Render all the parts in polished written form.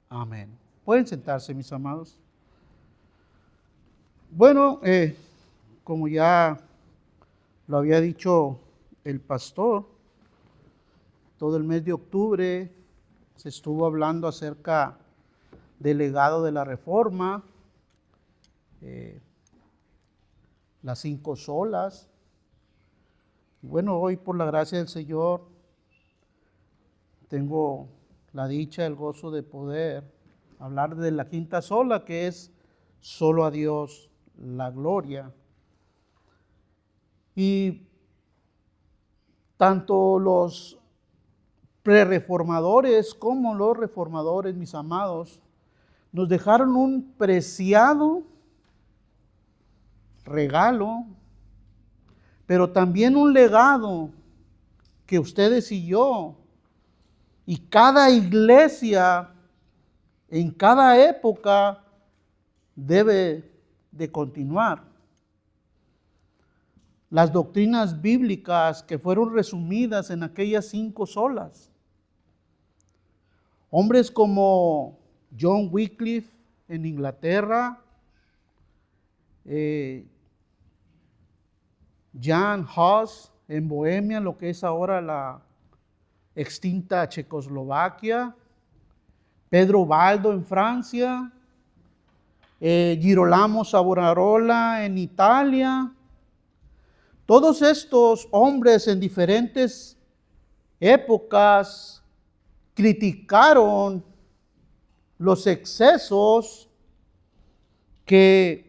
Amén. Pueden sentarse, mis amados. Bueno, como ya lo había dicho el pastor, todo el mes de octubre se estuvo hablando acerca del legado de la Reforma, las 5 solas. Y bueno, hoy por la gracia del Señor tengo la dicha, el gozo de poder hablar de la 5ª sola, que es solo a Dios la gloria. Y tanto los prerreformadores como los reformadores, mis amados, nos dejaron un preciado regalo, pero también un legado que ustedes y yo y cada iglesia en cada época debe de continuar. Las doctrinas bíblicas que fueron resumidas en aquellas 5 solas. Hombres como John Wycliffe en Inglaterra, Jan Hus en Bohemia, lo que es ahora la extinta Checoslovaquia, Pedro Baldo en Francia, Girolamo Savonarola en Italia. Todos estos hombres en diferentes épocas criticaron los excesos y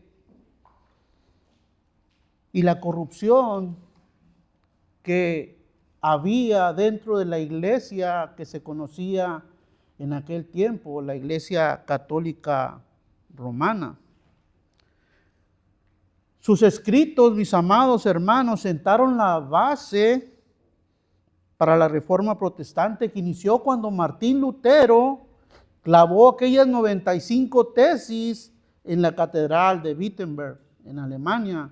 la corrupción que había dentro de la iglesia que se conocía en aquel tiempo, la Iglesia Católica Romana. Sus escritos, mis amados hermanos, sentaron la base para la Reforma Protestante que inició cuando Martín Lutero clavó aquellas 95 tesis en la Catedral de Wittenberg, en Alemania,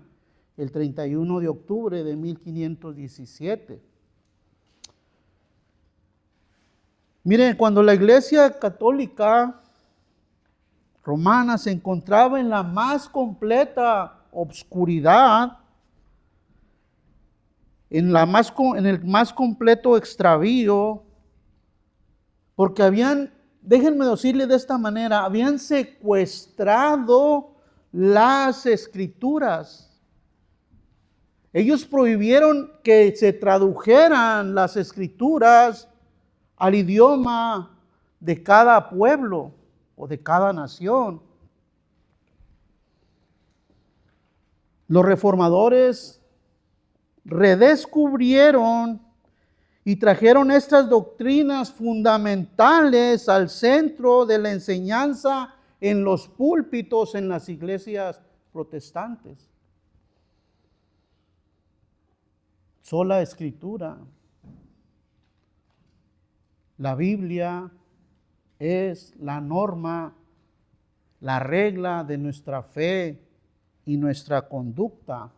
el 31 de octubre de 1517. Miren, cuando la Iglesia Católica Romana se encontraba en la más completa obscuridad, en el más completo extravío, porque déjenme decirle de esta manera, habían secuestrado las Escrituras. Ellos prohibieron que se tradujeran las Escrituras al idioma de cada pueblo o de cada nación. Los reformadores redescubrieron y trajeron estas doctrinas fundamentales al centro de la enseñanza en los púlpitos en las iglesias protestantes. Sola Escritura. La Biblia es la norma, la regla de nuestra fe y nuestra conducta.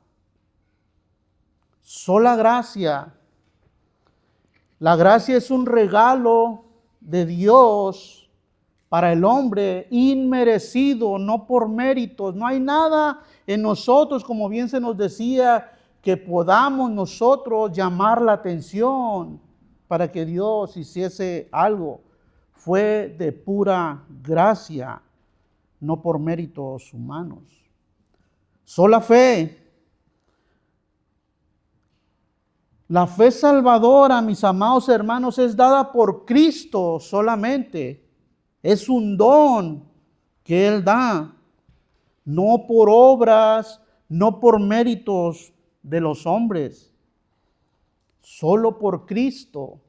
Sola gracia. La gracia es un regalo de Dios para el hombre, inmerecido, no por méritos. No hay nada en nosotros, como bien se nos decía, que podamos nosotros llamar la atención para que Dios hiciese algo. Fue de pura gracia, no por méritos humanos. Sola fe. La fe salvadora, mis amados hermanos, es dada por Cristo solamente. Es un don que Él da, no por obras, no por méritos de los hombres. Solo por Cristo.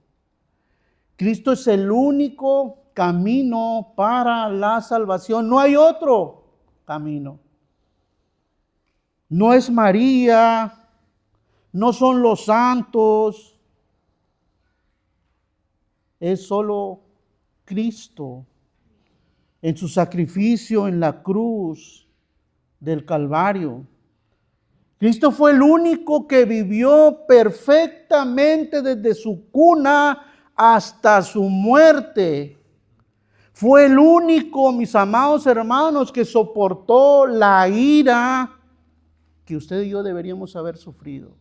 Cristo es el único camino para la salvación. No hay otro camino. No es María, no son los santos, es solo Cristo en su sacrificio en la cruz del Calvario. Cristo fue el único que vivió perfectamente desde su cuna hasta su muerte. Fue el único, mis amados hermanos, que soportó la ira que usted y yo deberíamos haber sufrido.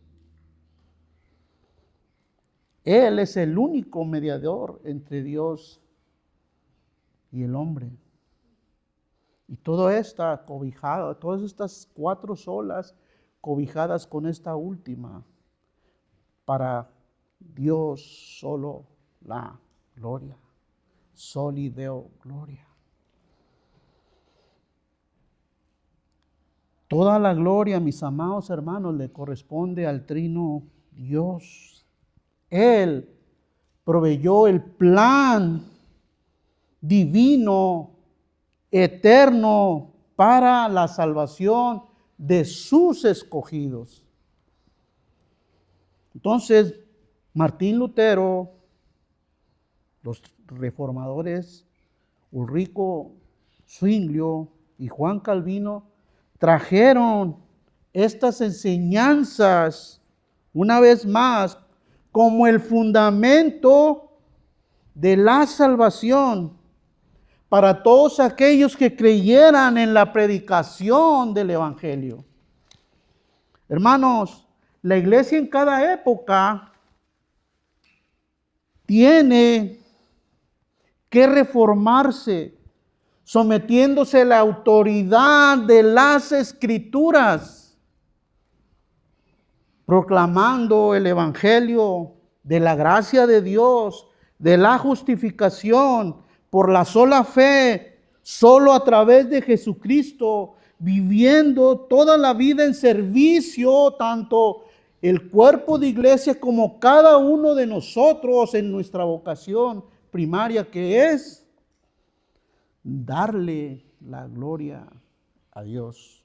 Él es el único mediador entre Dios y el hombre. Y todo está cobijado, todas estas 4 solas cobijadas con esta última, para Dios solo la gloria. Soli Deo gloria. Toda la gloria, mis amados hermanos, le corresponde al Trino Dios. Él proveyó el plan divino, eterno, para la salvación de sus escogidos. Entonces, Martín Lutero, los reformadores, Ulrico Zwinglio y Juan Calvino, trajeron estas enseñanzas, una vez más, como el fundamento de la salvación para todos aquellos que creyeran en la predicación del Evangelio. Hermanos, la iglesia en cada época tiene que reformarse, sometiéndose a la autoridad de las Escrituras, proclamando el Evangelio de la gracia de Dios, de la justificación por la sola fe, solo a través de Jesucristo, viviendo toda la vida en servicio, tanto el cuerpo de iglesia como cada uno de nosotros en nuestra vocación primaria, que es darle la gloria a Dios.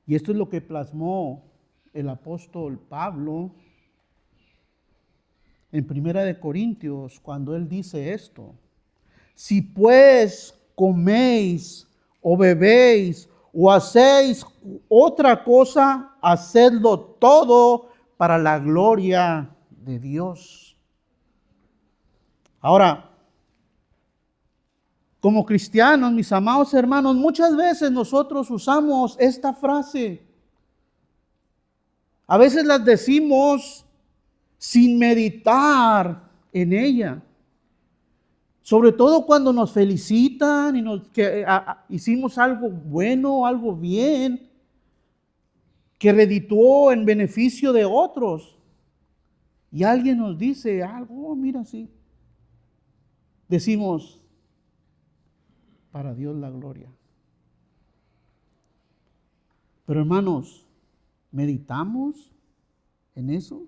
Y esto es lo que plasmó el apóstol Pablo en 1 Corintios, cuando él dice esto: si pues coméis o bebéis o hacéis otra cosa, hacedlo todo para la gloria de Dios. Ahora, como cristianos, mis amados hermanos, muchas veces nosotros usamos esta frase. A veces las decimos sin meditar en ella. Sobre todo cuando nos felicitan y que hicimos algo bueno, algo bien, que redituó en beneficio de otros. Y alguien nos dice algo, oh, mira, sí. Decimos, para Dios la gloria. Pero hermanos, ¿meditamos en eso?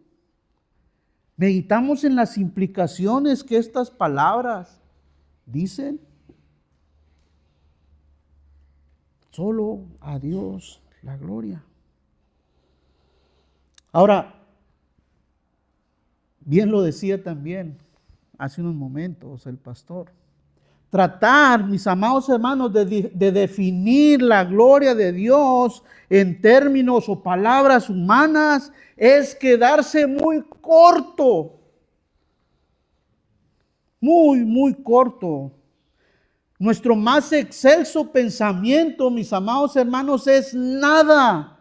¿Meditamos en las implicaciones que estas palabras dicen? Solo a Dios la gloria. Ahora, bien lo decía también hace unos momentos el pastor. Tratar, mis amados hermanos, de definir la gloria de Dios en términos o palabras humanas es quedarse muy corto. Muy corto. Nuestro más excelso pensamiento, mis amados hermanos, es nada.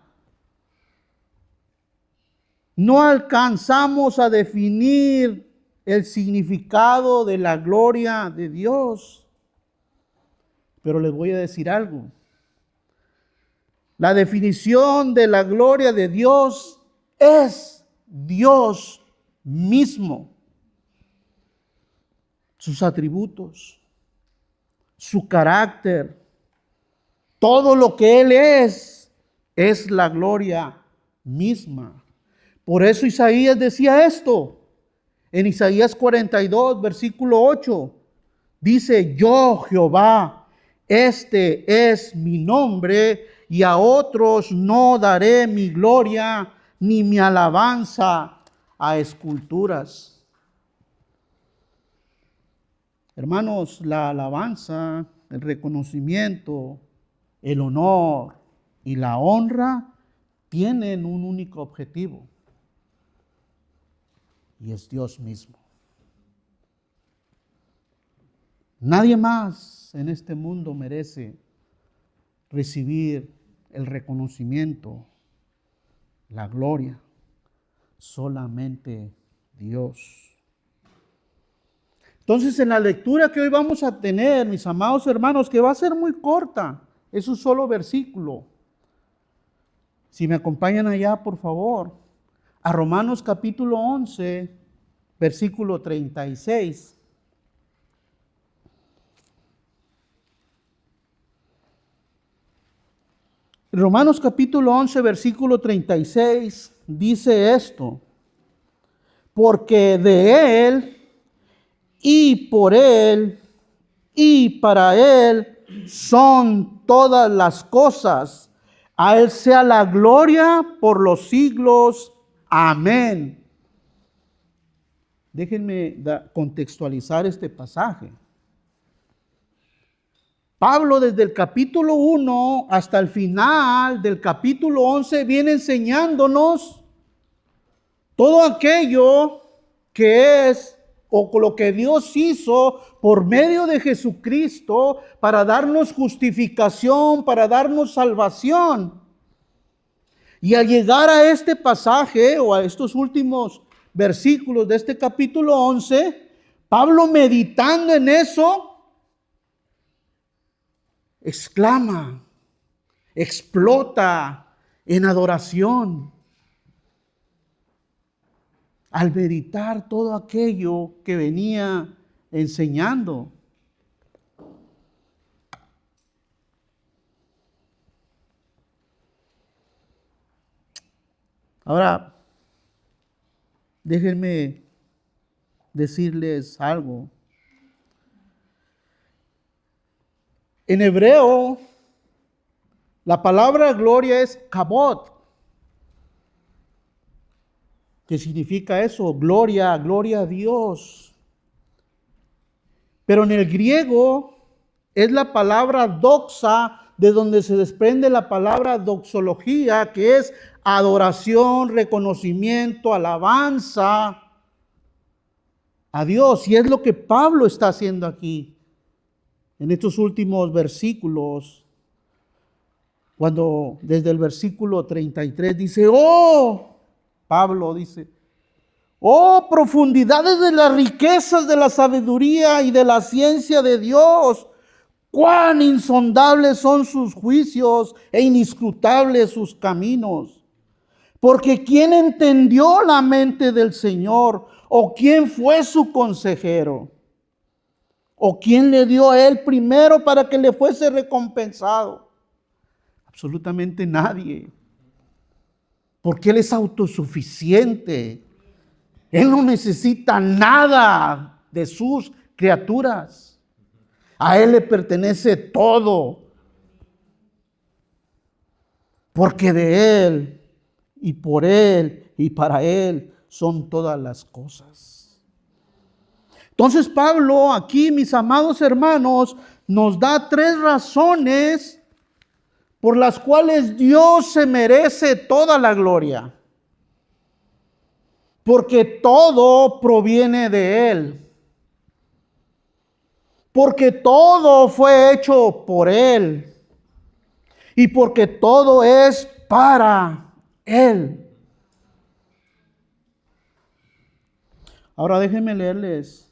No alcanzamos a definir el significado de la gloria de Dios. Pero les voy a decir algo. La definición de la gloria de Dios es Dios mismo. Sus atributos, su carácter, todo lo que Él es la gloria misma. Por eso Isaías decía esto. En Isaías 42, versículo 8, dice: yo, Jehová, este es mi nombre, y a otros no daré mi gloria ni mi alabanza a esculturas. Hermanos, la alabanza, el reconocimiento, el honor y la honra tienen un único objetivo, y es Dios mismo. Nadie más en este mundo merece recibir el reconocimiento, la gloria, solamente Dios. Entonces, en la lectura que hoy vamos a tener, mis amados hermanos, que va a ser muy corta, es un solo versículo. Si me acompañan allá, por favor, a Romanos capítulo 11, versículo 36. Romanos capítulo 11, versículo 36 dice esto: porque de Él, y por Él, y para Él son todas las cosas. A Él sea la gloria por los siglos. Amén. Déjenme contextualizar este pasaje. Pablo, desde el capítulo 1 hasta el final del capítulo 11, viene enseñándonos todo aquello que es o lo que Dios hizo por medio de Jesucristo para darnos justificación, para darnos salvación. Y al llegar a este pasaje o a estos últimos versículos de este capítulo 11, Pablo, meditando en eso, exclama, explota en adoración al meditar todo aquello que venía enseñando. Ahora, déjenme decirles algo. En hebreo, la palabra gloria es kabod. ¿Qué significa eso? Gloria, gloria a Dios. Pero en el griego es la palabra doxa, de donde se desprende la palabra doxología, que es adoración, reconocimiento, alabanza a Dios. Y es lo que Pablo está haciendo aquí, en estos últimos versículos, cuando desde el versículo 33 dice, Pablo dice, profundidades de las riquezas de la sabiduría y de la ciencia de Dios, cuán insondables son sus juicios e inescrutables sus caminos. Porque ¿quién entendió la mente del Señor? ¿O quién fue su consejero? ¿O quién le dio a él primero para que le fuese recompensado? Absolutamente nadie. Porque Él es autosuficiente. Él no necesita nada de sus criaturas. A Él le pertenece todo. Porque de Él, y por Él, y para Él son todas las cosas. Entonces Pablo aquí, mis amados hermanos, nos da 3 razones por las cuales Dios se merece toda la gloria. Porque todo proviene de Él. Porque todo fue hecho por Él. Y porque todo es para Él. Ahora déjenme leerles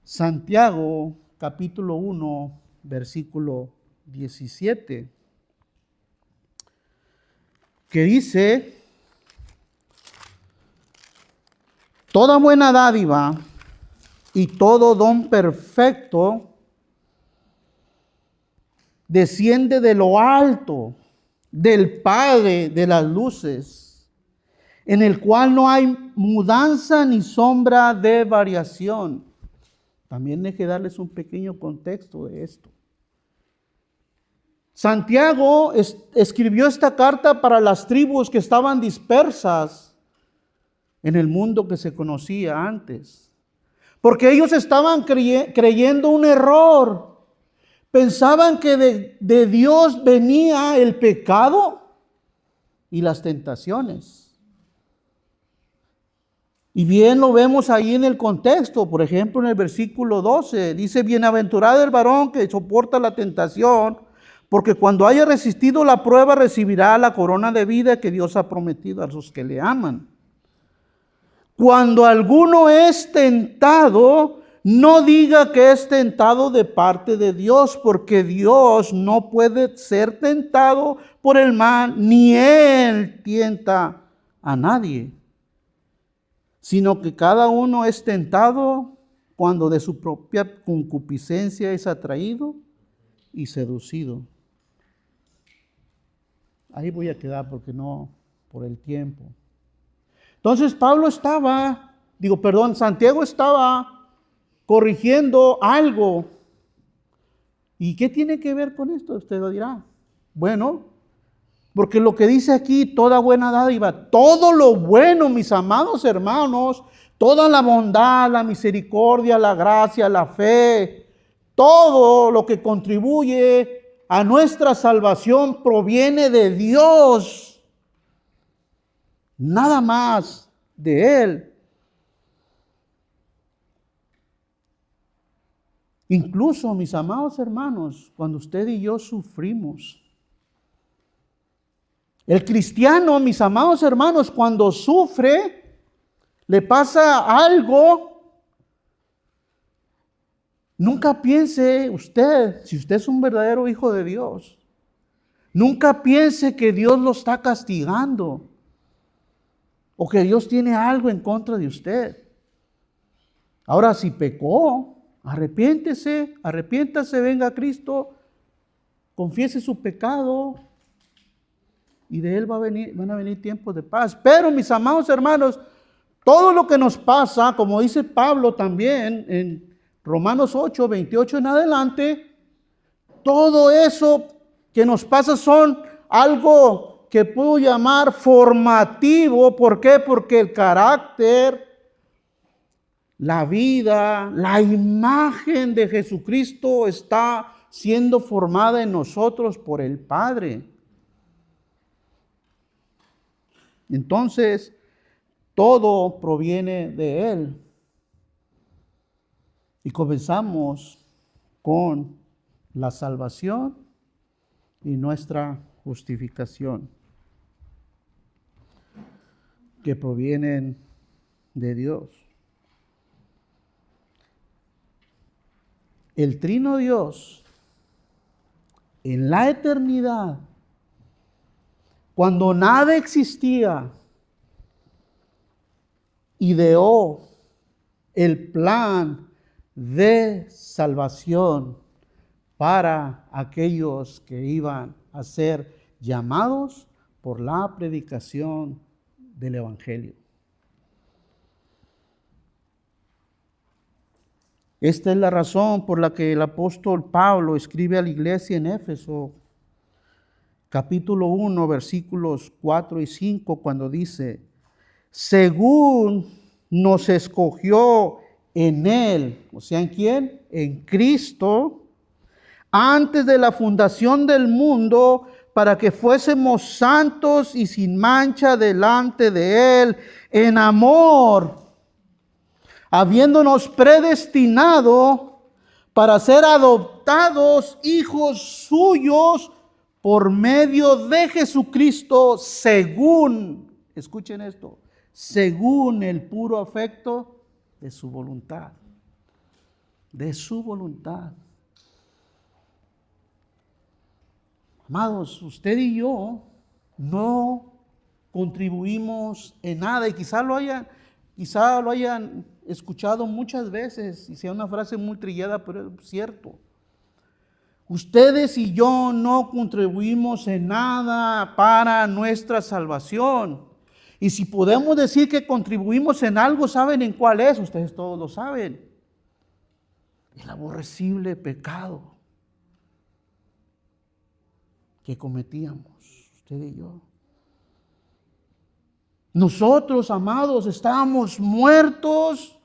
Santiago capítulo 1, versículo 17, que dice, toda buena dádiva y todo don perfecto desciende de lo alto, del Padre de las luces, en el cual no hay mudanza ni sombra de variación. También hay que darles un pequeño contexto de esto. Santiago escribió esta carta para las tribus que estaban dispersas en el mundo que se conocía antes. Porque ellos estaban creyendo un error. Pensaban que de Dios venía el pecado y las tentaciones. Y bien lo vemos ahí en el contexto. Por ejemplo, en el versículo 12 dice: bienaventurado el varón que soporta la tentación, porque cuando haya resistido la prueba recibirá la corona de vida que Dios ha prometido a los que le aman. Cuando alguno es tentado, no diga que es tentado de parte de Dios, porque Dios no puede ser tentado por el mal, ni Él tienta a nadie, sino que cada uno es tentado cuando de su propia concupiscencia es atraído y seducido. Ahí voy a quedar porque no, por el tiempo. Entonces Santiago estaba corrigiendo algo. ¿Y qué tiene que ver con esto? Usted lo dirá. Bueno, porque lo que dice aquí, toda buena dádiva, todo lo bueno, mis amados hermanos, toda la bondad, la misericordia, la gracia, la fe, todo lo que contribuye a nuestra salvación proviene de Dios. Nada más de Él. Incluso, mis amados hermanos, cuando usted y yo sufrimos, el cristiano, mis amados hermanos, cuando sufre, le pasa algo, nunca piense usted, si usted es un verdadero hijo de Dios, nunca piense que Dios lo está castigando o que Dios tiene algo en contra de usted. Ahora, si pecó, arrepiéntase, venga a Cristo, confiese su pecado y de Él van a venir tiempos de paz. Pero, mis amados hermanos, todo lo que nos pasa, como dice Pablo también en Romanos 8, 28 en adelante, todo eso que nos pasa son algo que puedo llamar formativo. ¿Por qué? Porque el carácter, la vida, la imagen de Jesucristo está siendo formada en nosotros por el Padre. Entonces, todo proviene de Él. Y comenzamos con la salvación y nuestra justificación, que provienen de Dios. El Trino Dios, en la eternidad, cuando nada existía, ideó el plan de salvación para aquellos que iban a ser llamados por la predicación del Evangelio. Esta es la razón por la que el apóstol Pablo escribe a la iglesia en Éfeso, capítulo 1, versículos 4 y 5, cuando dice: según nos escogió en Él, o sea, ¿en quién? En Cristo, antes de la fundación del mundo, para que fuésemos santos y sin mancha delante de Él, en amor, habiéndonos predestinado para ser adoptados hijos suyos por medio de Jesucristo, según, escuchen esto, según el puro afecto de su voluntad. De su voluntad. Amados, usted y yo no contribuimos en nada, y quizá lo hayan escuchado muchas veces, y sea una frase muy trillada, pero es cierto. Ustedes y yo no contribuimos en nada para nuestra salvación. Y si podemos decir que contribuimos en algo, ¿saben en cuál es? Ustedes todos lo saben. El aborrecible pecado que cometíamos, usted y yo. Nosotros, amados, estábamos muertos,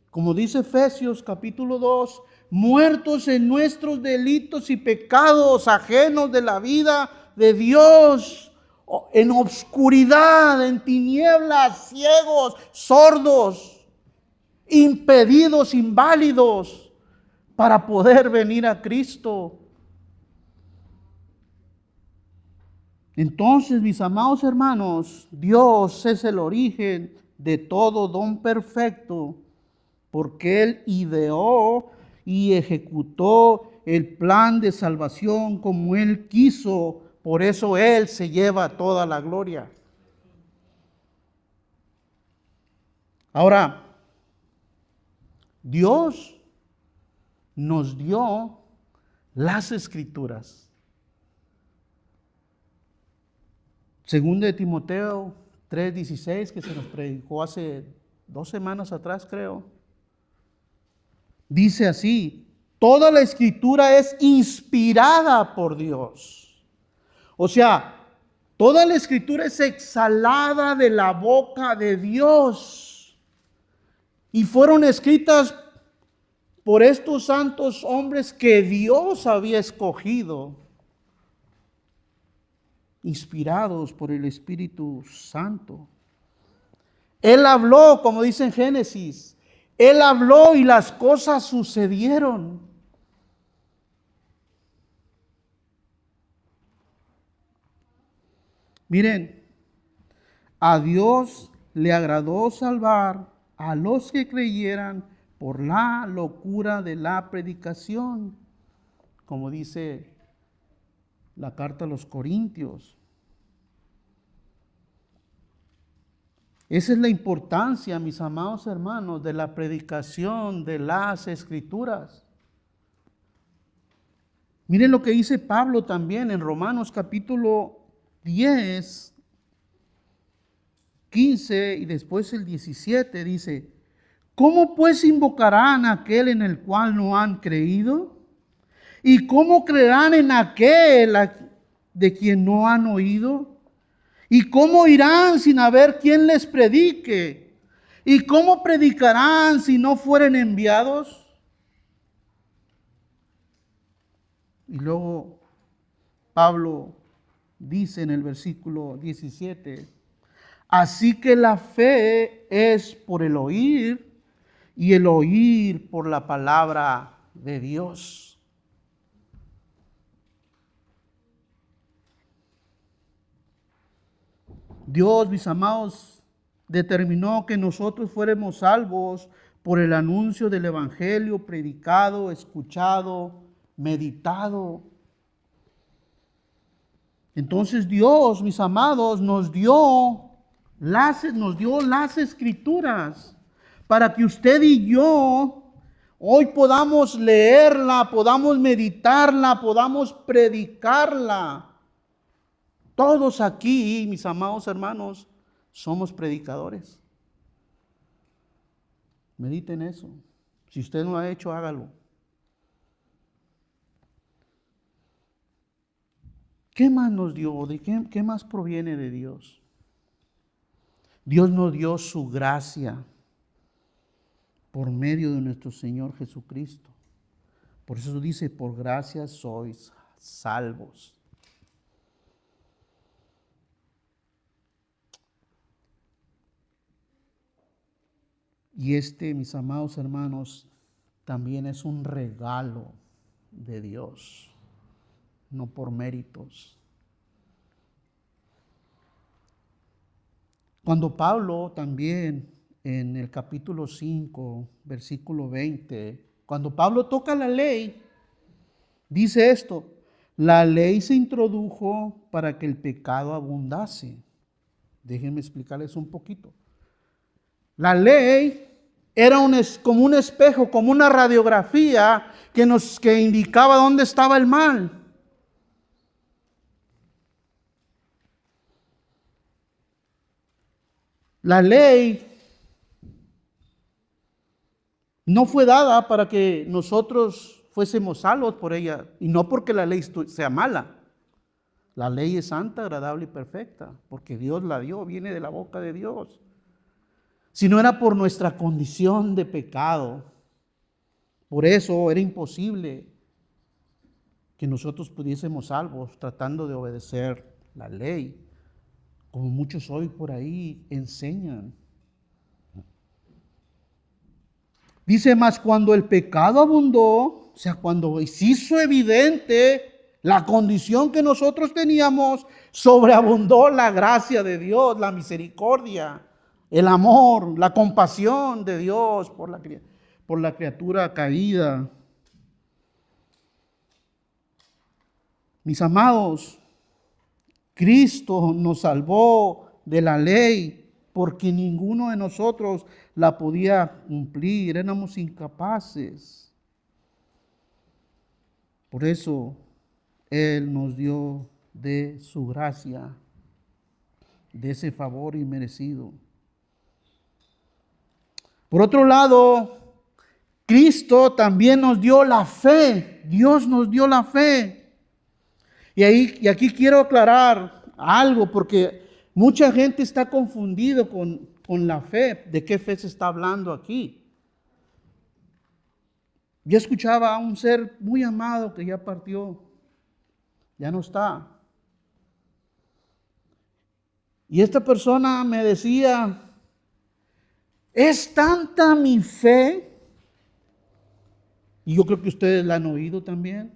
como dice Efesios capítulo 2, muertos en nuestros delitos y pecados, ajenos de la vida de Dios, en obscuridad, en tinieblas, ciegos, sordos, impedidos, inválidos, para poder venir a Cristo. Entonces, mis amados hermanos, Dios es el origen de todo don perfecto, porque Él ideó y ejecutó el plan de salvación como Él quiso. Por eso Él se lleva toda la gloria. Ahora, Dios nos dio las Escrituras. Segundo de Timoteo 3:16, que se nos predicó hace 2 semanas atrás, creo. Dice así: toda la Escritura es inspirada por Dios. O sea, toda la Escritura es exhalada de la boca de Dios. Y fueron escritas por estos santos hombres que Dios había escogido, inspirados por el Espíritu Santo. Él habló, como dice en Génesis, Él habló y las cosas sucedieron. Miren, a Dios le agradó salvar a los que creyeran por la locura de la predicación, como dice la carta a los Corintios. Esa es la importancia, mis amados hermanos, de la predicación de las Escrituras. Miren lo que dice Pablo también en Romanos capítulo 10, 15 y después el 17, dice: ¿cómo pues invocarán a aquel en el cual no han creído? ¿Y cómo creerán en aquel de quien no han oído? ¿Y cómo irán sin haber quien les predique? ¿Y cómo predicarán si no fueren enviados? Y luego Pablo dice en el versículo 17: así que la fe es por el oír, y el oír por la palabra de Dios. Dios, mis amados, determinó que nosotros fuéramos salvos por el anuncio del Evangelio predicado, escuchado, meditado. Entonces Dios, mis amados, nos dio las Escrituras para que usted y yo hoy podamos leerla, podamos meditarla, podamos predicarla. Todos aquí, mis amados hermanos, somos predicadores. Mediten eso. Si usted no lo ha hecho, hágalo. ¿Qué más nos dio? ¿Qué más proviene de Dios? Dios nos dio su gracia por medio de nuestro Señor Jesucristo. Por eso dice: por gracia sois salvos. Y mis amados hermanos, también es un regalo de Dios, no por méritos. Cuando Pablo también en el capítulo 5, versículo 20, cuando Pablo toca la ley, dice esto: la ley se introdujo para que el pecado abundase. Déjenme explicarles un poquito. La ley era como un espejo, como una radiografía que indicaba dónde estaba el mal. La ley no fue dada para que nosotros fuésemos salvos por ella, y no porque la ley sea mala. La ley es santa, agradable y perfecta, porque Dios la dio, viene de la boca de Dios. Si no era por nuestra condición de pecado. Por eso era imposible que nosotros pudiésemos salvos tratando de obedecer la ley. como muchos hoy por ahí enseñan. Dice, mas cuando el pecado abundó, o sea, cuando se hizo evidente la condición que nosotros teníamos, sobreabundó la gracia de Dios, la misericordia, el amor, la compasión de Dios por la criatura caída. Mis amados, Cristo nos salvó de la ley porque ninguno de nosotros la podía cumplir, éramos incapaces. Por eso Él nos dio de su gracia, de ese favor inmerecido. Por otro lado, Cristo también nos dio la fe. Dios nos dio la fe. Y aquí quiero aclarar algo, porque mucha gente está confundido con la fe. ¿De qué fe se está hablando aquí? Yo escuchaba a un ser muy amado que ya partió, ya no está. Y esta persona me decía, es tanta mi fe, y yo creo que ustedes la han oído también.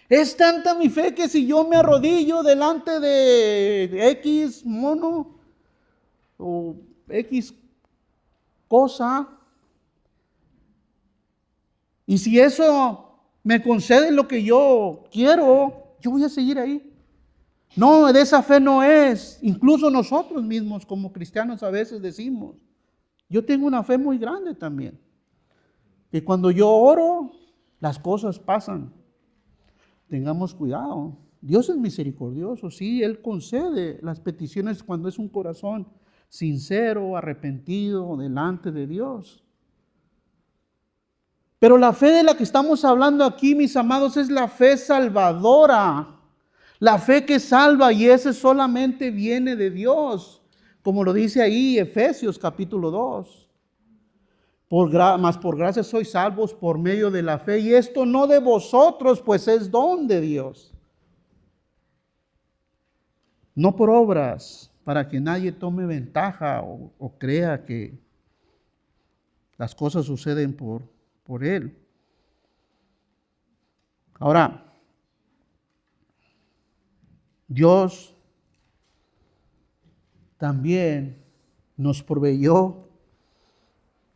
Es tanta mi fe que si yo me arrodillo delante de X mono o X cosa, y si eso me concede lo que yo quiero, yo voy a seguir ahí. No, de esa fe no es. Incluso nosotros mismos como cristianos a veces decimos, yo tengo una fe muy grande también. Que cuando yo oro, las cosas pasan. Tengamos cuidado. Dios es misericordioso, sí, Él concede las peticiones cuando es un corazón sincero, arrepentido delante de Dios. Pero la fe de la que estamos hablando aquí, mis amados, es la fe salvadora. La fe que salva, y ese solamente viene de Dios. Como lo dice ahí Efesios capítulo 2. Mas por gracia sois salvos por medio de la fe, y esto no de vosotros, pues es don de Dios. No por obras, para que nadie tome ventaja o crea que las cosas suceden por Él. Ahora, Dios también nos proveyó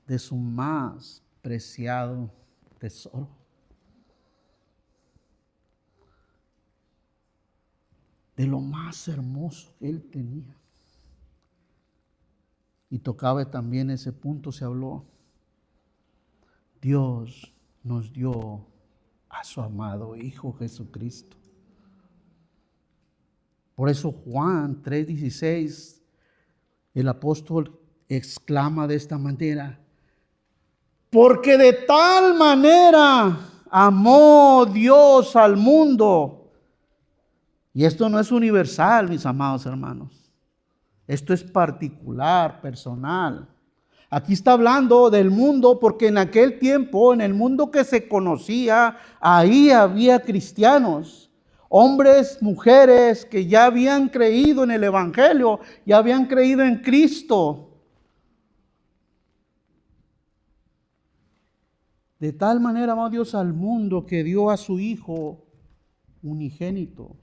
de su más preciado tesoro. De lo más hermoso que Él tenía. Y tocaba también ese punto, se habló. Dios nos dio a su amado Hijo Jesucristo. Por eso Juan 3:16, el apóstol exclama de esta manera, porque de tal manera amó Dios al mundo. Y esto no es universal, mis amados hermanos. Esto es particular, personal. Aquí está hablando del mundo porque en aquel tiempo, en el mundo que se conocía, ahí había cristianos. Hombres, mujeres que ya habían creído en el Evangelio, ya habían creído en Cristo. De tal manera amó Dios al mundo que dio a su Hijo unigénito,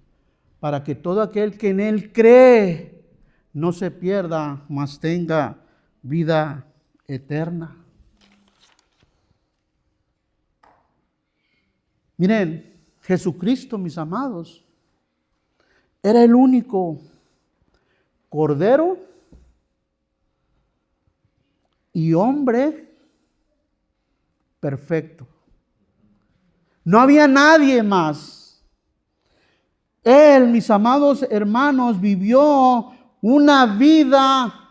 para que todo aquel que en Él cree no se pierda, mas tenga vida eterna. Miren, Jesucristo, mis amados, era el único Cordero y hombre perfecto. No había nadie más. Él, mis amados hermanos, vivió una vida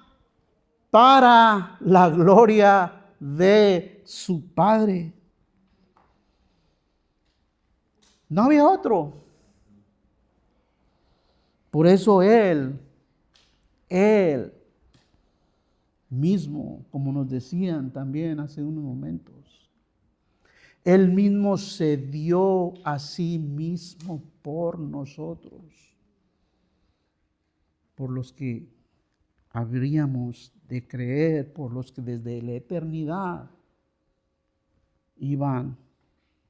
para la gloria de su Padre. No había otro. Por eso Él mismo, como nos decían también hace unos momentos, Él mismo se dio a sí mismo por nosotros. por los que habríamos de creer, por los que desde la eternidad iban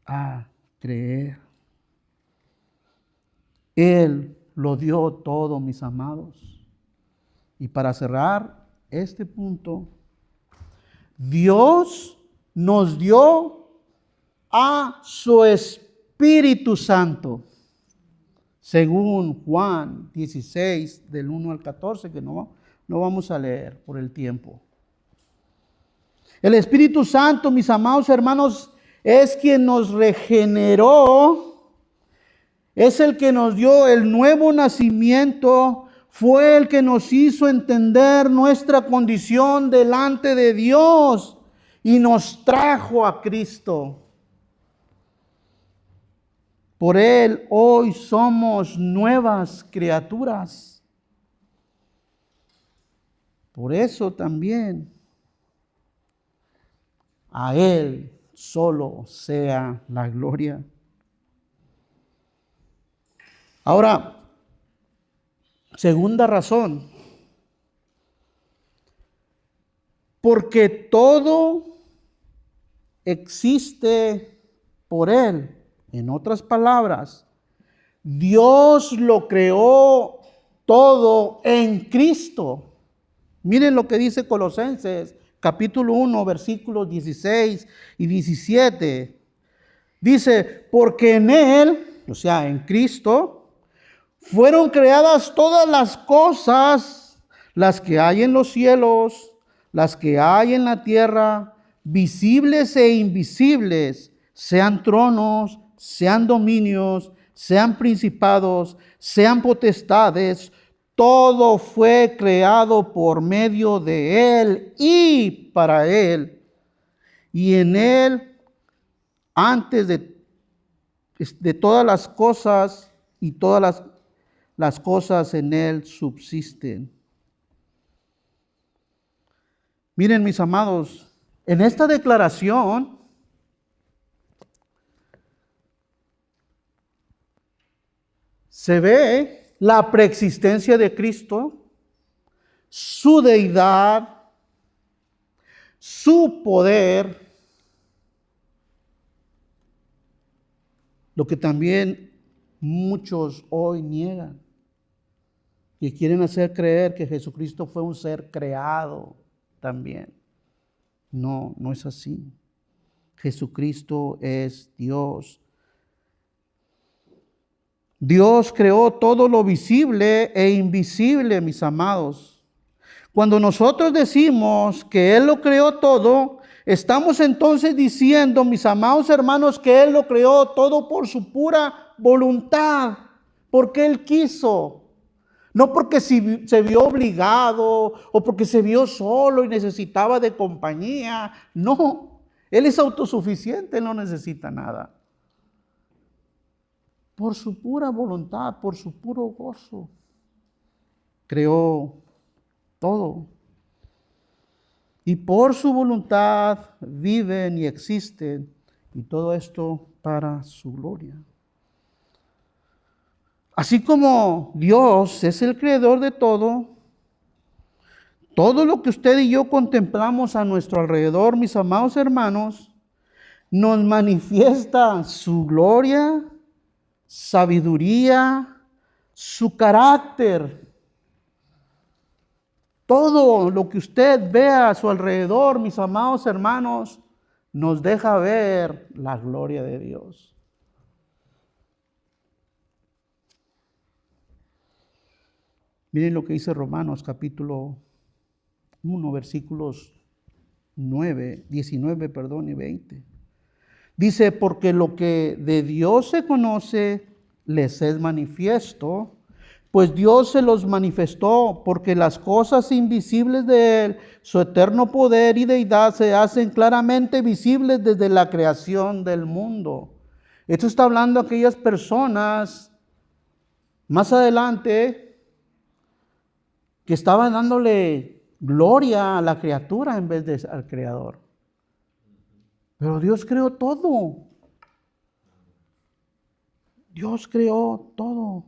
a creer. Él lo dio todo, mis amados. Y para cerrar este punto, Dios nos dio a su Espíritu Santo, según Juan 16, del 1 al 14, que no vamos a leer por el tiempo. El Espíritu Santo, mis amados hermanos, es quien nos regeneró, es el que nos dio el nuevo nacimiento, fue el que nos hizo entender nuestra condición delante de Dios y nos trajo a Cristo. Por Él hoy somos nuevas criaturas. Por eso también a Él solo sea la gloria. Ahora, segunda razón, porque todo existe por Él. En otras palabras, Dios lo creó todo en Cristo. Miren lo que dice Colosenses, capítulo 1, versículos 16 y 17. Dice, porque en Él, o sea, en Cristo, fueron creadas todas las cosas, las que hay en los cielos, las que hay en la tierra, visibles e invisibles, sean tronos, sean dominios, sean principados, sean potestades. Todo fue creado por medio de Él y para Él. Y en Él, antes de todas las cosas, y todas las cosas en Él subsisten. Miren, mis amados, en esta declaración se ve la preexistencia de Cristo, su deidad, su poder, lo que también muchos hoy niegan y quieren hacer creer que Jesucristo fue un ser creado también. No, no es así. Jesucristo es Dios. Dios creó todo lo visible e invisible, mis amados. Cuando nosotros decimos que Él lo creó todo, estamos entonces diciendo, mis amados hermanos, que Él lo creó todo por su pura voluntad, porque Él quiso. No porque se vio obligado o porque se vio solo y necesitaba de compañía. No, Él es autosuficiente, Él no necesita nada. Por su pura voluntad, por su puro gozo, creó todo. Y por su voluntad viven y existen, y todo esto para su gloria. Así como Dios es el creador de todo lo que usted y yo contemplamos a nuestro alrededor, mis amados hermanos, nos manifiesta su gloria, sabiduría, su carácter. Todo lo que usted ve a su alrededor, mis amados hermanos, nos deja ver la gloria de Dios. Miren lo que dice Romanos capítulo 1, versículos 19 y 20. Dice, porque lo que de Dios se conoce les es manifiesto, pues Dios se los manifestó, porque las cosas invisibles de Él, su eterno poder y deidad, se hacen claramente visibles desde la creación del mundo. Esto está hablando a aquellas personas más adelante que estaban dándole gloria a la criatura en vez de al Creador. Pero Dios creó todo. Dios creó todo.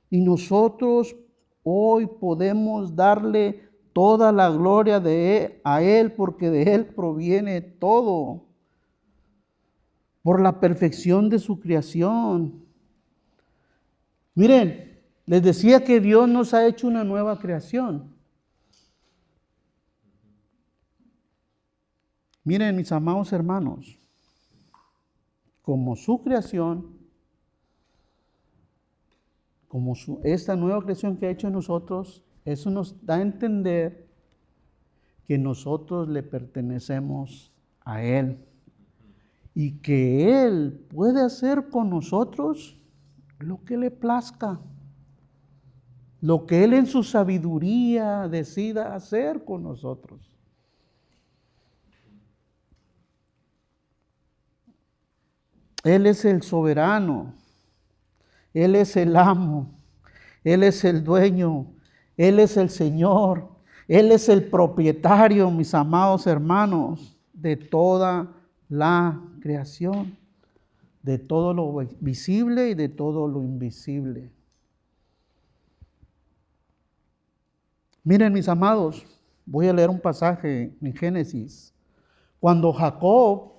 Y nosotros hoy podemos darle toda la gloria a Él, porque de Él proviene todo, por la perfección de su creación. Miren, les decía que Dios nos ha hecho una nueva creación. Miren, mis amados hermanos, como su creación, como esta nueva creación que ha hecho en nosotros, eso nos da a entender que nosotros le pertenecemos a Él y que Él puede hacer con nosotros lo que le plazca, lo que Él en su sabiduría decida hacer con nosotros. Él es el soberano, Él es el amo, Él es el dueño, Él es el Señor, Él es el propietario, mis amados hermanos, de toda la creación, de todo lo visible y de todo lo invisible. Miren, mis amados, voy a leer un pasaje en Génesis. Cuando Jacob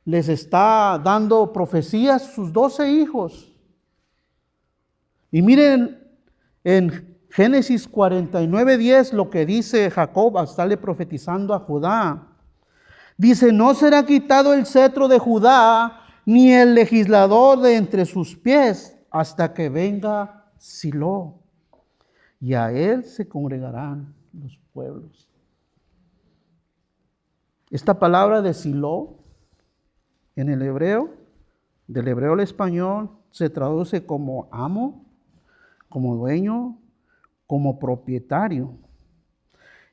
les está dando profecías a sus 12 hijos. Y miren en Génesis 49:10 lo que dice Jacob al estarle profetizando a Judá. Dice, no será quitado el cetro de Judá, ni el legislador de entre sus pies, hasta que venga Silo, y a él se congregarán los pueblos. Esta palabra de Silo, en el hebreo, del hebreo al español, se traduce como amo, como dueño, como propietario.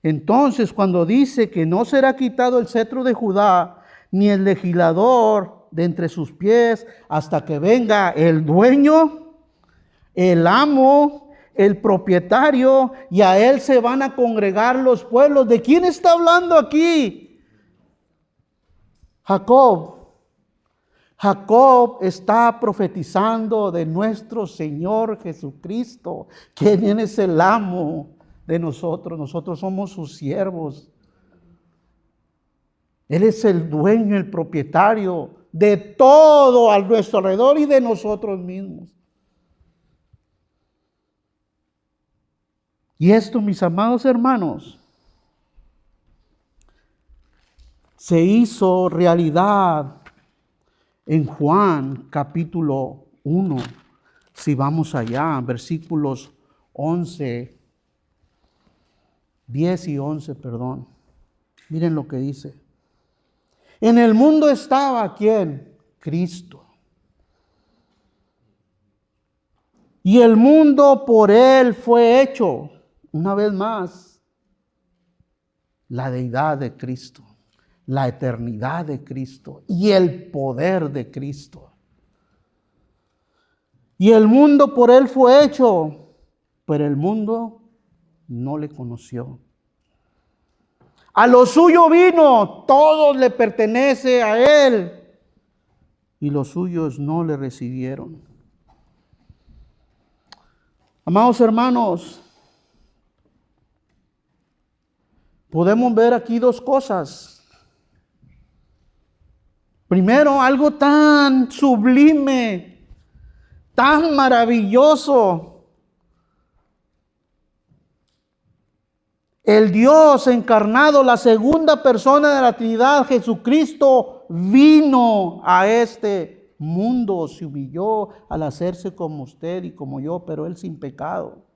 Entonces, cuando dice que no será quitado el cetro de Judá, ni el legislador de entre sus pies, hasta que venga el dueño, el amo, el propietario, y a él se van a congregar los pueblos. ¿De quién está hablando aquí? Jacob. Jacob está profetizando de nuestro Señor Jesucristo, quien es el amo de nosotros. Nosotros somos sus siervos. Él es el dueño, el propietario de todo a nuestro alrededor y de nosotros mismos. Y esto, mis amados hermanos, se hizo realidad en Juan capítulo 1, si vamos allá, versículos 11, 10 y 11, perdón. Miren lo que dice. En el mundo estaba, ¿quién? Cristo. Y el mundo por Él fue hecho. Una vez más, la deidad de Cristo, la eternidad de Cristo y el poder de Cristo. Y el mundo por Él fue hecho, pero el mundo no le conoció. A lo suyo vino, todo le pertenece a Él, y los suyos no le recibieron. Amados hermanos, podemos ver aquí dos cosas. Primero, algo tan sublime, tan maravilloso. El Dios encarnado, la segunda persona de la Trinidad, Jesucristo, vino a este mundo, se humilló al hacerse como usted y como yo, pero Él sin pecado.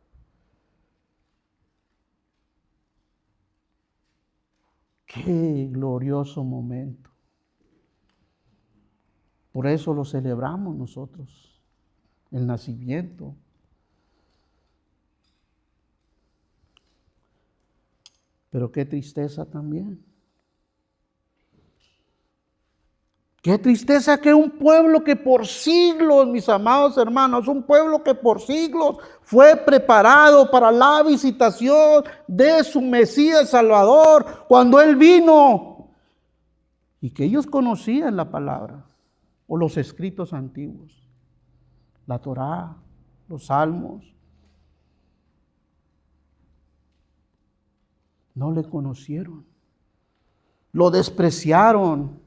Qué glorioso momento. Por eso lo celebramos nosotros, el nacimiento. Pero qué tristeza también. Qué tristeza que un pueblo que por siglos, mis amados hermanos, un pueblo que por siglos fue preparado para la visitación de su Mesías Salvador, cuando Él vino, y que ellos conocían la palabra o los escritos antiguos, la Torá, los Salmos. No le conocieron. Lo despreciaron.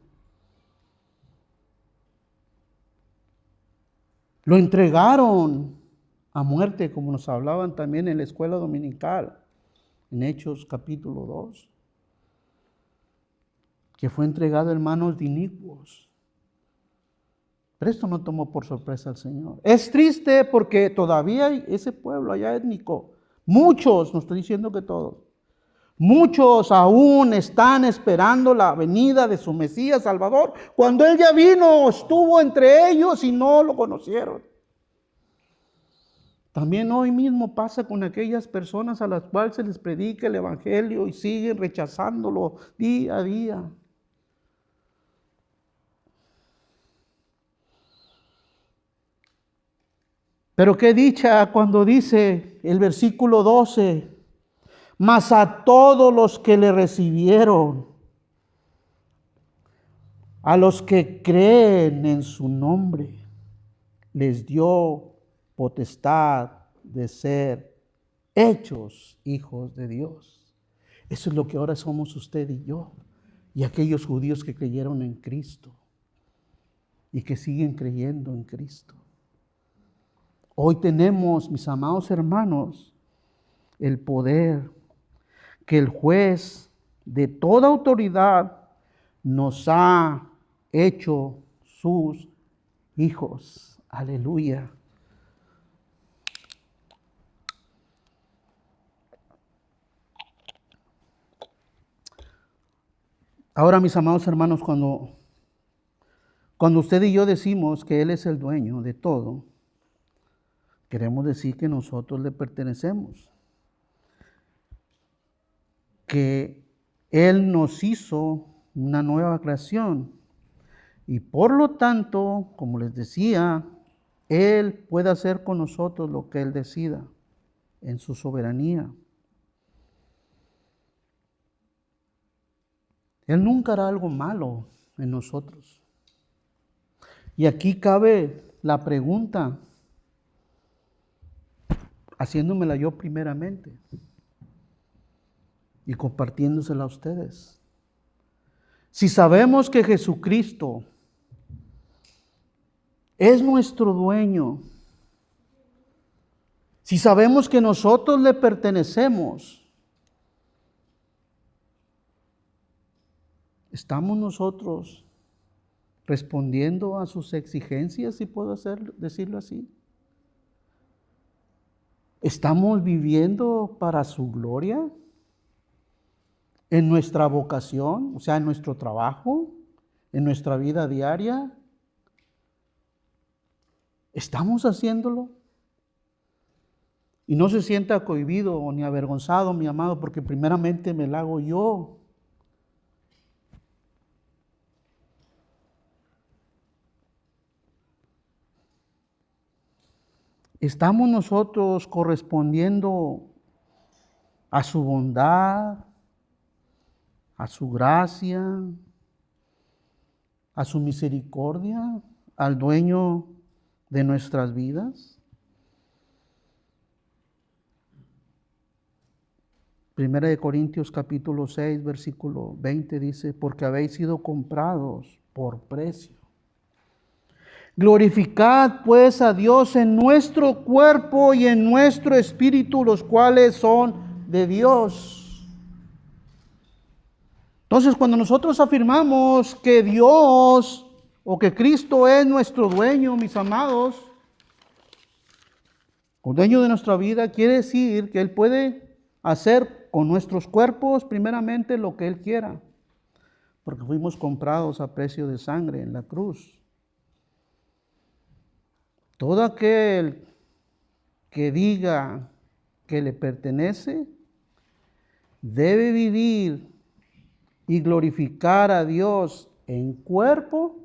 Lo entregaron a muerte, como nos hablaban también en la escuela dominical, en Hechos capítulo 2, que fue entregado en manos de inicuos. Pero esto no tomó por sorpresa al Señor. Es triste porque todavía hay ese pueblo allá étnico, muchos, no estoy diciendo que todos, muchos aún están esperando la venida de su Mesías Salvador, cuando Él ya vino, estuvo entre ellos y no lo conocieron. También hoy mismo pasa con aquellas personas a las cuales se les predica el Evangelio y siguen rechazándolo día a día. Pero qué dicha cuando dice el versículo 12, mas a todos los que le recibieron, a los que creen en su nombre, les dio potestad de ser hechos hijos de Dios. Eso es lo que ahora somos usted y yo, y aquellos judíos que creyeron en Cristo y que siguen creyendo en Cristo. Hoy tenemos, mis amados hermanos, el poder que el juez de toda autoridad nos ha hecho sus hijos. Aleluya. Ahora, mis amados hermanos, cuando usted y yo decimos que Él es el dueño de todo, queremos decir que nosotros le pertenecemos, que Él nos hizo una nueva creación y por lo tanto, como les decía, Él puede hacer con nosotros lo que Él decida en su soberanía. Él nunca hará algo malo en nosotros. Y aquí cabe la pregunta, haciéndomela yo primeramente y compartiéndosela a ustedes. Si sabemos que Jesucristo es nuestro dueño, si sabemos que nosotros le pertenecemos, ¿estamos nosotros respondiendo a sus exigencias, si puedo decirlo así? ¿Estamos viviendo para su gloria? ¿En nuestra vocación, o sea, en nuestro trabajo, en nuestra vida diaria? ¿Estamos haciéndolo? Y no se sienta cohibido ni avergonzado, mi amado, porque primeramente me la hago yo. ¿Estamos nosotros correspondiendo a su bondad, a su gracia, a su misericordia, al dueño de nuestras vidas? Primera de Corintios capítulo 6, versículo 20 dice, porque habéis sido comprados por precio. Glorificad pues a Dios en nuestro cuerpo y en nuestro espíritu, los cuales son de Dios. Entonces, cuando nosotros afirmamos que Dios o que Cristo es nuestro dueño, mis amados, el dueño de nuestra vida, quiere decir que Él puede hacer con nuestros cuerpos primeramente lo que Él quiera, porque fuimos comprados a precio de sangre en la cruz. Todo aquel que diga que le pertenece debe vivir y glorificar a Dios en cuerpo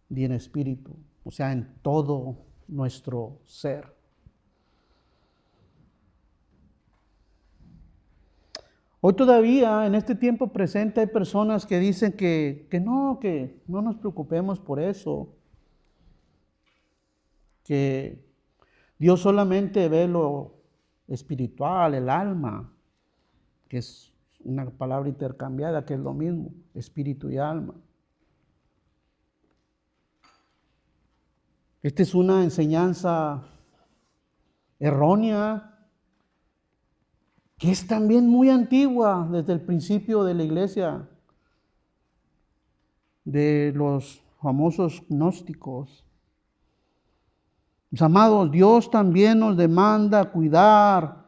y en espíritu, o sea, en todo nuestro ser. Hoy todavía, en este tiempo presente, hay personas que dicen que no nos preocupemos por eso, que Dios solamente ve lo espiritual, el alma, que es una palabra intercambiada, que es lo mismo, espíritu y alma. Esta es una enseñanza errónea, que es también muy antigua desde el principio de la iglesia, de los famosos gnósticos. Mis amados, Dios también nos demanda cuidar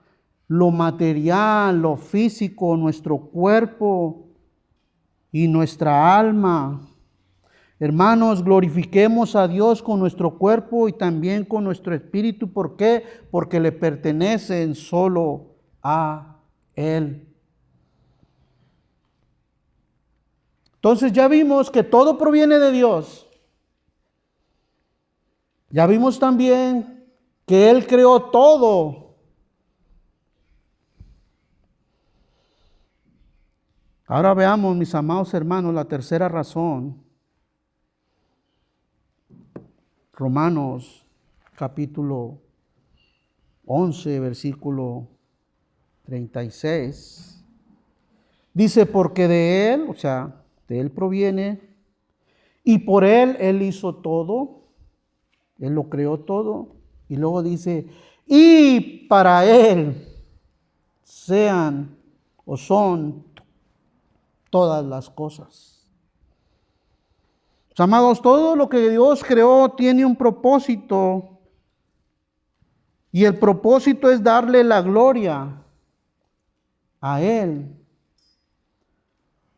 lo material, lo físico, nuestro cuerpo y nuestra alma. Hermanos, glorifiquemos a Dios con nuestro cuerpo y también con nuestro espíritu. ¿Por qué? Porque le pertenecen solo a Él. Entonces ya vimos que todo proviene de Dios. Ya vimos también que Él creó todo. Ahora veamos, mis amados hermanos, la tercera razón. Romanos capítulo 11, versículo 36. Dice, porque de Él, o sea, de Él proviene, y por Él hizo todo. Él lo creó todo. Y luego dice, y para Él sean o son todas las cosas. Amados, todo lo que Dios creó tiene un propósito. Y el propósito es darle la gloria a Él.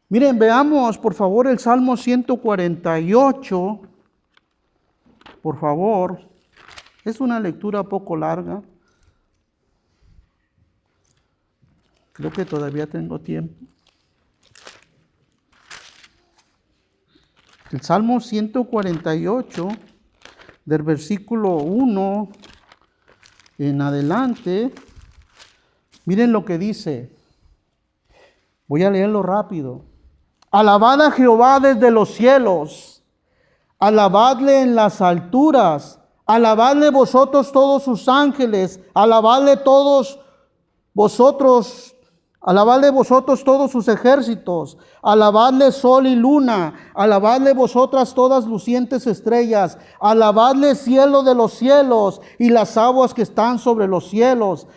Miren, veamos por favor el Salmo 148. Por favor, es una lectura poco larga. Creo que todavía tengo tiempo. El Salmo 148, del versículo 1 en adelante, miren lo que dice. Voy a leerlo rápido. Alabad a Jehová desde los cielos. Alabadle en las alturas, alabadle vosotros todos sus ángeles, alabadle todos vosotros, alabadle vosotros todos sus ejércitos, alabadle sol y luna, alabadle vosotras todas lucientes estrellas, alabadle cielo de los cielos y las aguas que están sobre los cielos.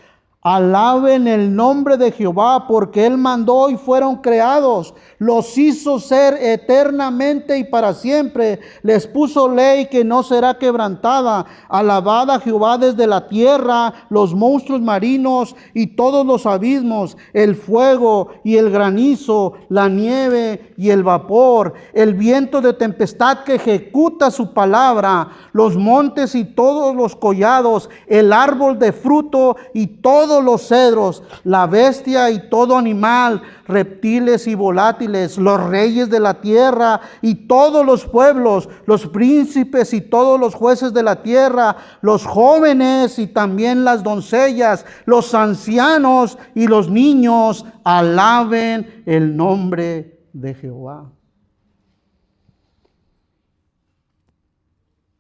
Alaben el nombre de Jehová, porque Él mandó y fueron creados. Los hizo ser eternamente y para siempre. Les puso ley que no será quebrantada. Alabad a Jehová desde la tierra, los monstruos marinos y todos los abismos, el fuego y el granizo, la nieve y el vapor, el viento de tempestad que ejecuta su palabra, los montes y todos los collados, el árbol de fruto y todos los cedros, la bestia y todo animal, reptiles y volátiles, los reyes de la tierra y todos los pueblos, los príncipes y todos los jueces de la tierra, los jóvenes y también las doncellas, los ancianos y los niños, alaben el nombre de Jehová.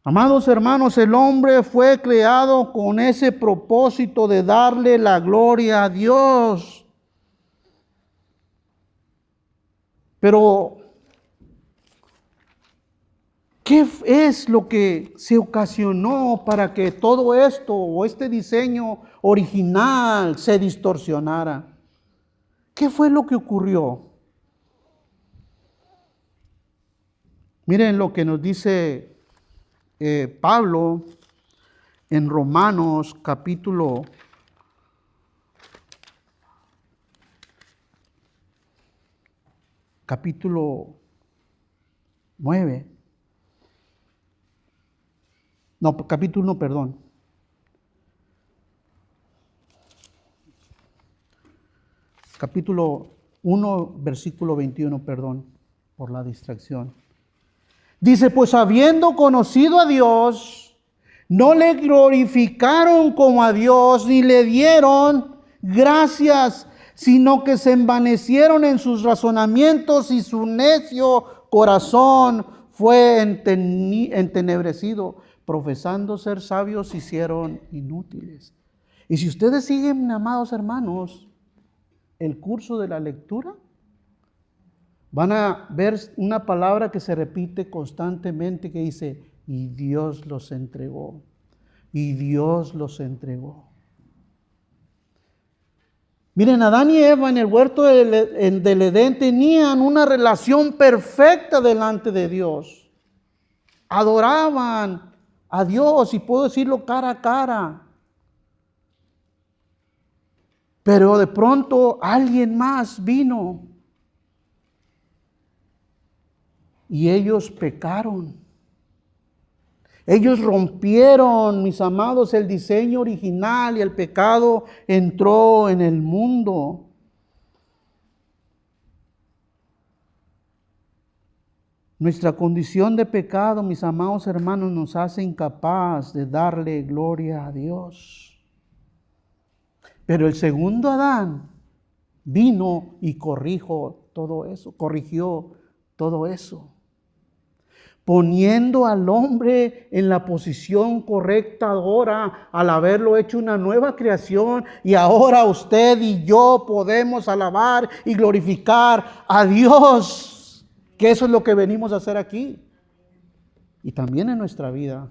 Amados hermanos, el hombre fue creado con ese propósito de darle la gloria a Dios. Pero, ¿qué es lo que se ocasionó para que todo esto o este diseño original se distorsionara? ¿Qué fue lo que ocurrió? Miren lo que nos dice Pablo en Romanos capítulo 9. No, capítulo 1, perdón. Capítulo 1, versículo 21, perdón, por la distracción. Dice, pues habiendo conocido a Dios, no le glorificaron como a Dios, ni le dieron gracias, sino que se envanecieron en sus razonamientos y su necio corazón fue entenebrecido. Profesando ser sabios, se hicieron inútiles. Y si ustedes siguen, amados hermanos, el curso de la lectura, van a ver una palabra que se repite constantemente que dice, y Dios los entregó, y Dios los entregó. Miren, Adán y Eva en el huerto del Edén tenían una relación perfecta delante de Dios. Adoraban a Dios, y puedo decirlo cara a cara. Pero de pronto alguien más vino y ellos pecaron. Ellos rompieron, mis amados, el diseño original y el pecado entró en el mundo. Nuestra condición de pecado, mis amados hermanos, nos hace incapaz de darle gloria a Dios. Pero el segundo Adán vino y corrigió todo eso. Poniendo al hombre en la posición correcta ahora, al haberlo hecho una nueva creación, y ahora usted y yo podemos alabar y glorificar a Dios, que eso es lo que venimos a hacer aquí y también en nuestra vida.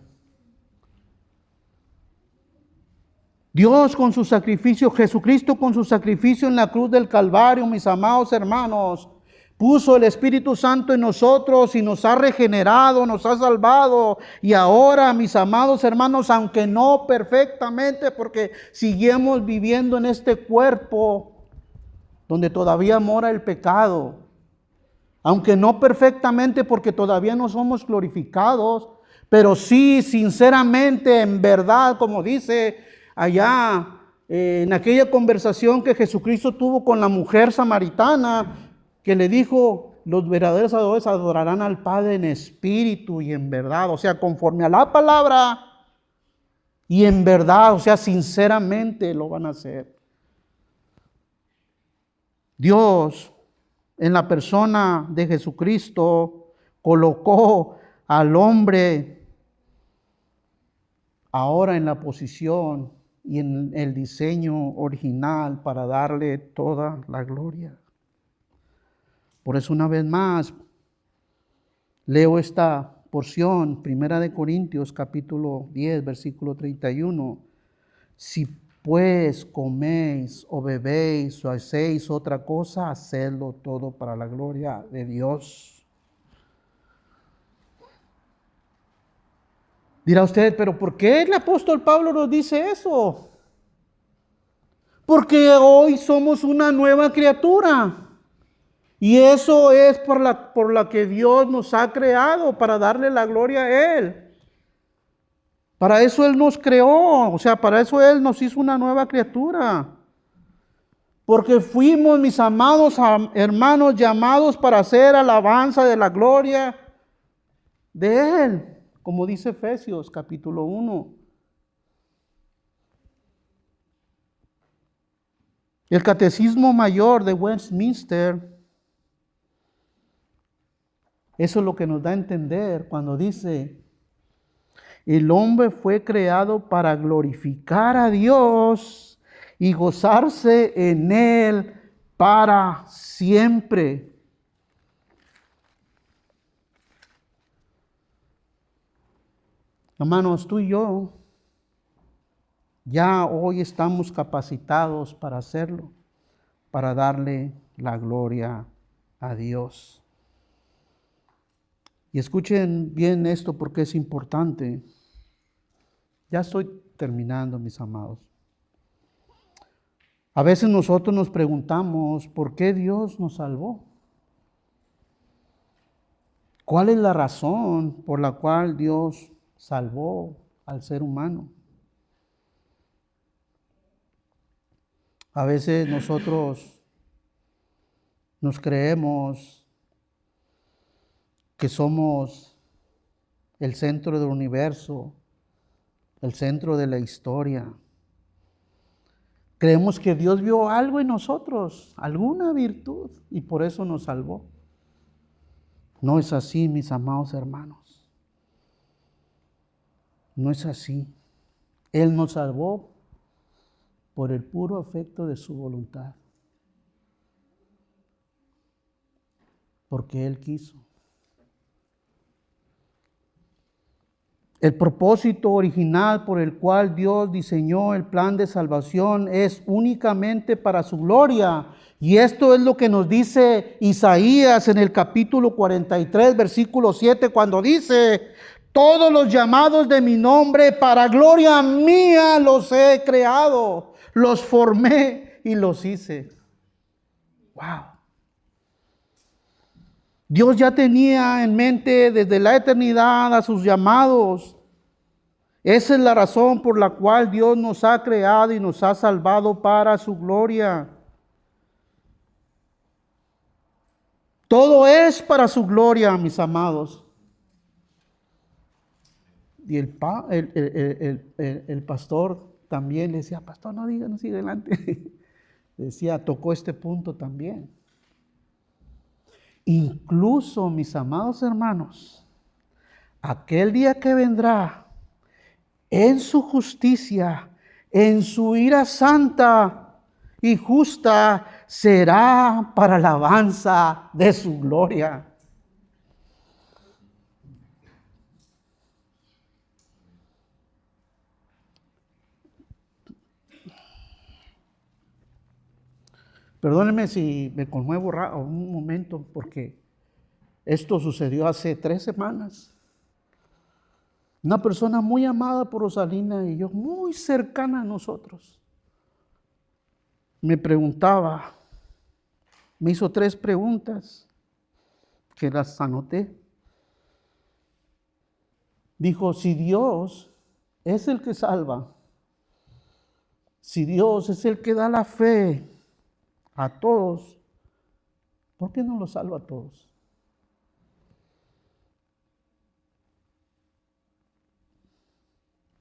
Dios con su sacrificio, Jesucristo con su sacrificio en la cruz del Calvario, mis amados hermanos, puso el Espíritu Santo en nosotros y nos ha regenerado, nos ha salvado. Y ahora, mis amados hermanos, aunque no perfectamente, porque seguimos viviendo en este cuerpo donde todavía mora el pecado, aunque no perfectamente porque todavía no somos glorificados, pero sí sinceramente, en verdad, como dice allá en aquella conversación que Jesucristo tuvo con la mujer samaritana, que le dijo, los verdaderos adoradores adorarán al Padre en espíritu y en verdad, o sea, conforme a la palabra y en verdad, o sea, sinceramente lo van a hacer. Dios, en la persona de Jesucristo, colocó al hombre ahora en la posición y en el diseño original para darle toda la gloria. Por eso una vez más leo esta porción, 1 Corintios capítulo 10, versículo 31. Si pues coméis o bebéis o hacéis otra cosa, hacedlo todo para la gloria de Dios. Dirá usted, pero ¿por qué el apóstol Pablo nos dice eso? Porque hoy somos una nueva criatura. Y eso es por la que Dios nos ha creado, para darle la gloria a Él. Para eso Él nos creó, o sea, para eso Él nos hizo una nueva criatura. Porque fuimos, mis amados hermanos, llamados para hacer alabanza de la gloria de Él, como dice Efesios capítulo 1. El Catecismo Mayor de Westminster, eso es lo que nos da a entender cuando dice, el hombre fue creado para glorificar a Dios y gozarse en Él para siempre. Hermanos, tú y yo ya hoy estamos capacitados para hacerlo, para darle la gloria a Dios. Y escuchen bien esto porque es importante. Ya estoy terminando, mis amados. A veces nosotros nos preguntamos, ¿por qué Dios nos salvó? ¿Cuál es la razón por la cual Dios salvó al ser humano? A veces nosotros nos creemos que somos el centro del universo, el centro de la historia. Creemos que Dios vio algo en nosotros, alguna virtud, y por eso nos salvó. No es así, mis amados hermanos. No es así. Él nos salvó por el puro afecto de su voluntad. Porque Él quiso. El propósito original por el cual Dios diseñó el plan de salvación es únicamente para su gloria. Y esto es lo que nos dice Isaías en el capítulo 43, versículo 7, cuando dice: todos los llamados de mi nombre, para gloria mía los he creado, los formé y los hice. Wow. Dios ya tenía en mente desde la eternidad a sus llamados. Esa es la razón por la cual Dios nos ha creado y nos ha salvado para su gloria. Todo es para su gloria, mis amados. Y el pastor también le decía: pastor, no diga, no siga adelante. Decía, tocó este punto también. Incluso, mis amados hermanos, aquel día que vendrá, en su justicia, en su ira santa y justa, será para alabanza de su gloria. Perdónenme si me conmuevo un momento, porque esto sucedió hace 3 semanas. Una persona muy amada por Rosalina y yo, muy cercana a nosotros, me preguntaba, me hizo 3 preguntas que las anoté. Dijo: si Dios es el que salva, si Dios es el que da la fe a todos, ¿por qué no los salva a todos?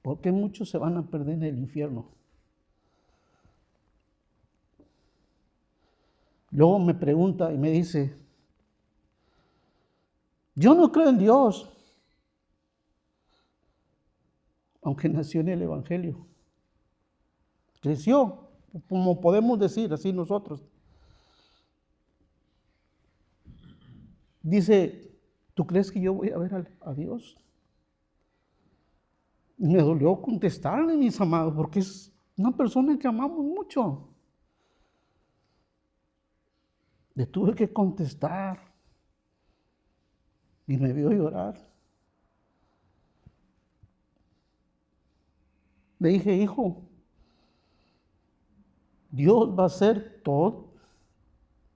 ¿Por qué muchos se van a perder en el infierno? Luego me pregunta y me dice: yo no creo en Dios, aunque nació en el Evangelio. Creció, como podemos decir así nosotros. Dice: ¿tú crees que yo voy a ver a Dios? Y me dolió contestarle, mis amados, porque es una persona que amamos mucho. Le tuve que contestar y me vio llorar. Le dije: hijo, Dios va a hacer todo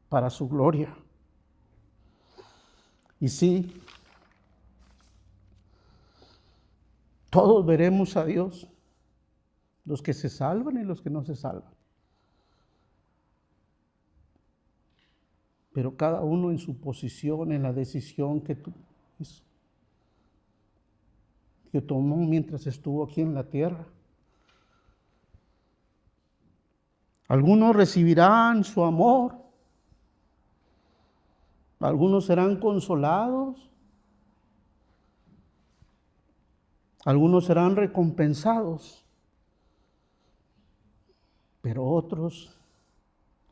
para su gloria. Y sí, todos veremos a Dios, los que se salvan y los que no se salvan. Pero cada uno en su posición, en la decisión que tomó mientras estuvo aquí en la tierra. Algunos recibirán su amor, algunos serán consolados, algunos serán recompensados, pero otros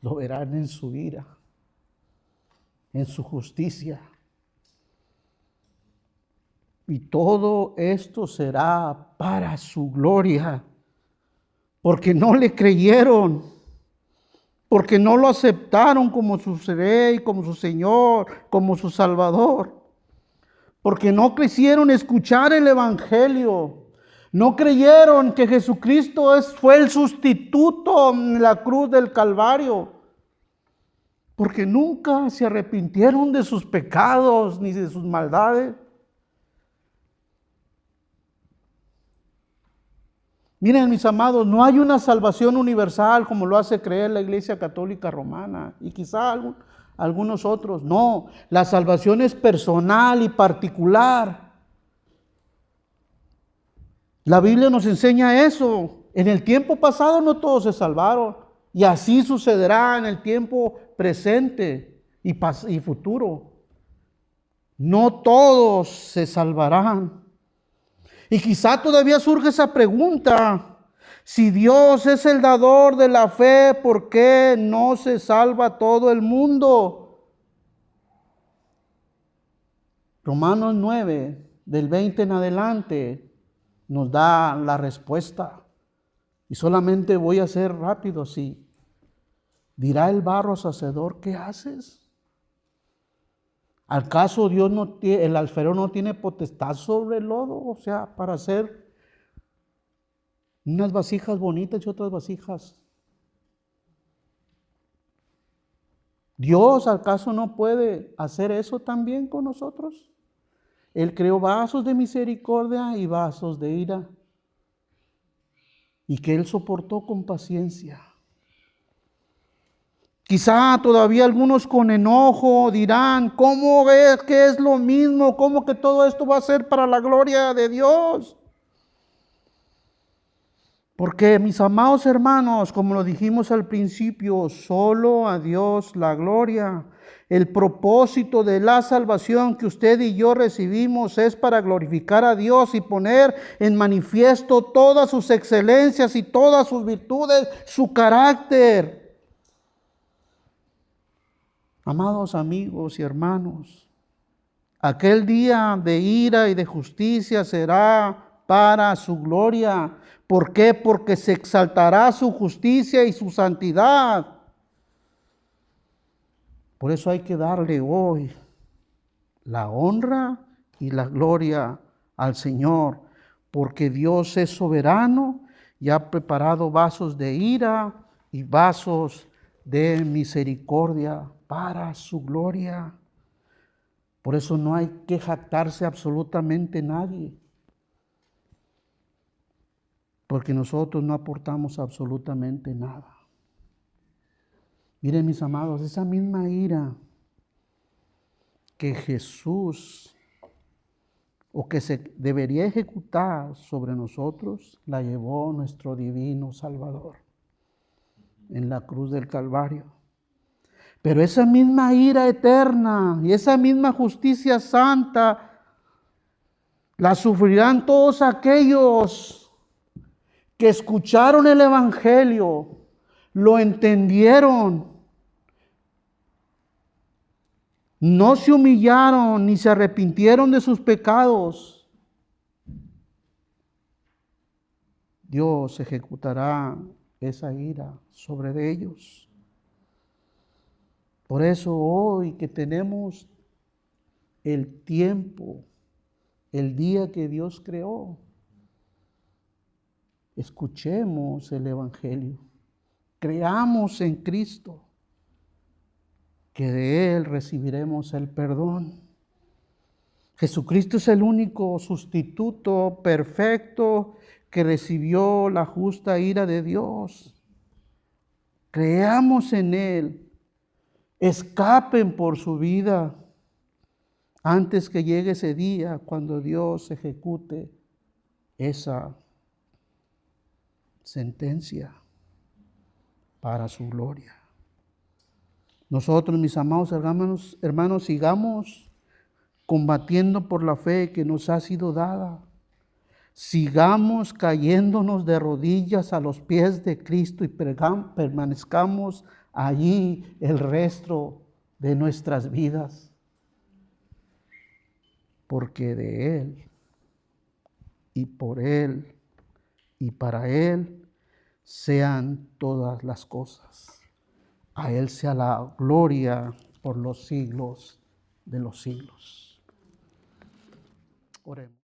lo verán en su ira, en su justicia. Y todo esto será para su gloria, porque no le creyeron, porque no lo aceptaron como su Rey, como su Señor, como su Salvador, porque no quisieron escuchar el Evangelio, no creyeron que Jesucristo fue el sustituto en la cruz del Calvario, porque nunca se arrepintieron de sus pecados ni de sus maldades. Miren, mis amados, no hay una salvación universal como lo hace creer la Iglesia Católica Romana y quizá algunos otros. No, la salvación es personal y particular. La Biblia nos enseña eso. En el tiempo pasado no todos se salvaron y así sucederá en el tiempo presente y futuro. No todos se salvarán. Y quizá todavía surge esa pregunta: Si Dios es el dador de la fe, ¿por qué no se salva todo el mundo? Romanos 9, del 20 en adelante, nos da la respuesta. Y solamente voy a ser rápido así. Dirá el barro hacedor, ¿qué haces? ¿Acaso Dios no tiene, el alfarero no tiene potestad sobre el lodo? O sea, para hacer unas vasijas bonitas y otras vasijas. ¿Dios acaso no puede hacer eso también con nosotros? Él creó vasos de misericordia y vasos de ira, y que Él soportó con paciencia. Quizá todavía algunos con enojo dirán, ¿cómo ves que es lo mismo? ¿Cómo que todo esto va a ser para la gloria de Dios? Porque, mis amados hermanos, como lo dijimos al principio, solo a Dios la gloria. El propósito de la salvación que usted y yo recibimos es para glorificar a Dios y poner en manifiesto todas sus excelencias y todas sus virtudes, su carácter. Amados amigos y hermanos, aquel día de ira y de justicia será para su gloria. ¿Por qué? Porque se exaltará su justicia y su santidad. Por eso hay que darle hoy la honra y la gloria al Señor, porque Dios es soberano y ha preparado vasos de ira y vasos de misericordia para su gloria. Por eso no hay que jactarse absolutamente nadie, porque nosotros no aportamos absolutamente nada. Miren, mis amados, esa misma ira que Jesús o que se debería ejecutar sobre nosotros, la llevó nuestro divino Salvador en la cruz del Calvario. Pero esa misma ira eterna y esa misma justicia santa la sufrirán todos aquellos que escucharon el Evangelio, lo entendieron, no se humillaron ni se arrepintieron de sus pecados. Dios ejecutará esa ira sobre ellos. Por eso hoy que tenemos el tiempo, el día que Dios creó, escuchemos el Evangelio, creamos en Cristo, que de Él recibiremos el perdón. Jesucristo es el único sustituto perfecto que recibió la justa ira de Dios. Creamos en Él. Escapen por su vida antes que llegue ese día cuando Dios ejecute esa sentencia para su gloria. Nosotros, mis amados hermanos, sigamos combatiendo por la fe que nos ha sido dada. Sigamos cayéndonos de rodillas a los pies de Cristo y permanezcamos allí el resto de nuestras vidas. Porque de Él, y por Él, y para Él, sean todas las cosas. A Él sea la gloria por los siglos de los siglos. Oremos.